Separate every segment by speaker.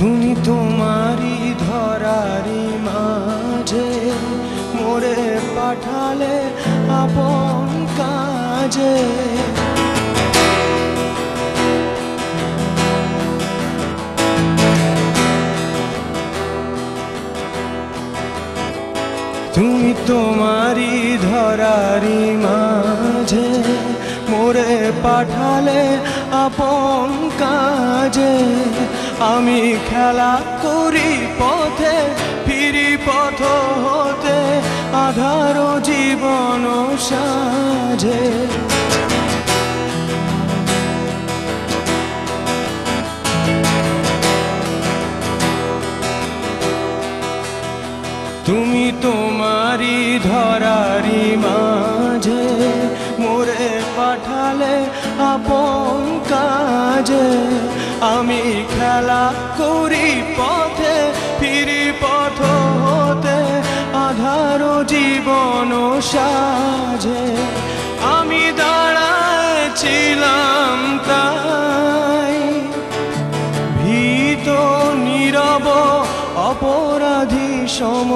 Speaker 1: তুমি তোমারি ধরারি মাঝে মোরে পাঠালে আপন কাজে। তুমি তোমারি ধরারি মাঝে মোরে পাঠালে আপন কাজে। আমি খেলা করি পথে ফিরি পথ হতে আধার জীবন সাজে। তুমি তোমারি ধরারি মাঝে মোরে পাঠালে আপন কাজে। আমি খেলা করি পথে ফিরি পথ হতে আধার জীবন সাজে। আমি দাঁড়াইছিলাম তাই ভীত নীরব অপরাধী সম,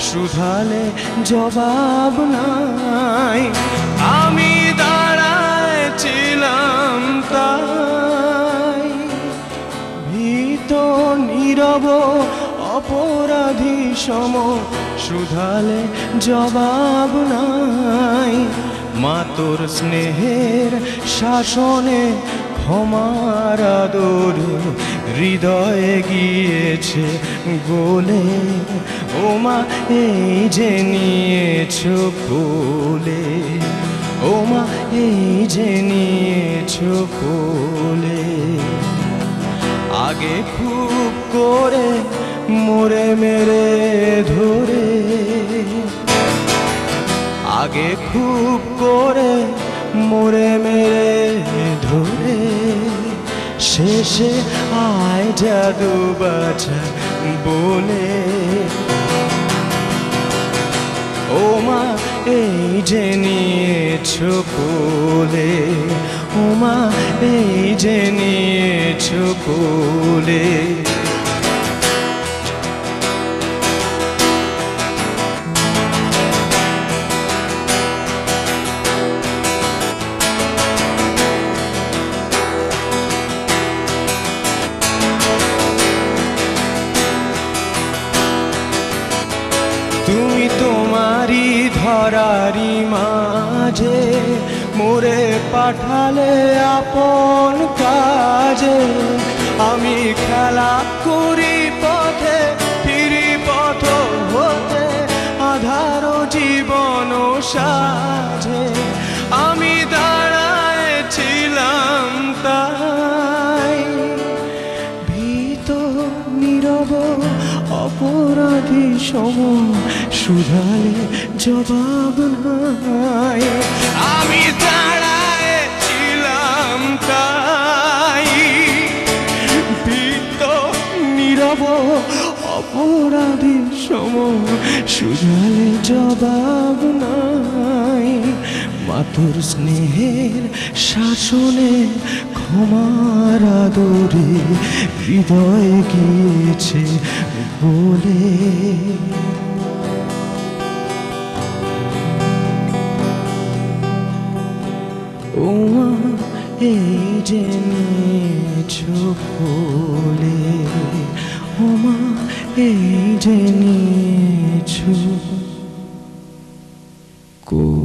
Speaker 1: শুধালে জবাব নাই। আমি দাঁড়াইছিলাম তাই ভীত নীরব অপরাধী সম, শুধালে জবাব নাই। মা তোর স্নেহের শাসনে ক্ষমার আদরে হৃদয়ে গিয়েছে গোলে। ও মা এই যে নিয়েছ কোলে, ও মা এই যে নিয়েছ কোলে। আগে খুব করে মোরে মেরে ধরে, আগে খুব করে মোরে মেরে ধরে, শেষে আয় জাদু বাছা বলে। ও মা এই যে নিয়েছ কোলে, ও মা এই যে নিয়েছ কোলে। তুমি তোমারি ধরারি মাঝে মোরে পাঠালে আপন কাজে। আমি খেলা করি পথে ফিরি পথ হতে আধার জীবন সাজে। আমি দাঁড়াইছিলাম তাই ভীত নীরব অপরাধী সম, শুধালে জবাব নাই। আমি দাঁড়াইছিলাম তাই ভীত নীরব অপরাধী সম, শুধালে জবাব নাই। মাতুর স্নেহের শাসনে ক্ষমার আদরে হৃদয়ে গিয়েছে গোলে। ও মা এই যে নিয়েছ কোলে, ও মা এই যে নিয়েছ কোলে।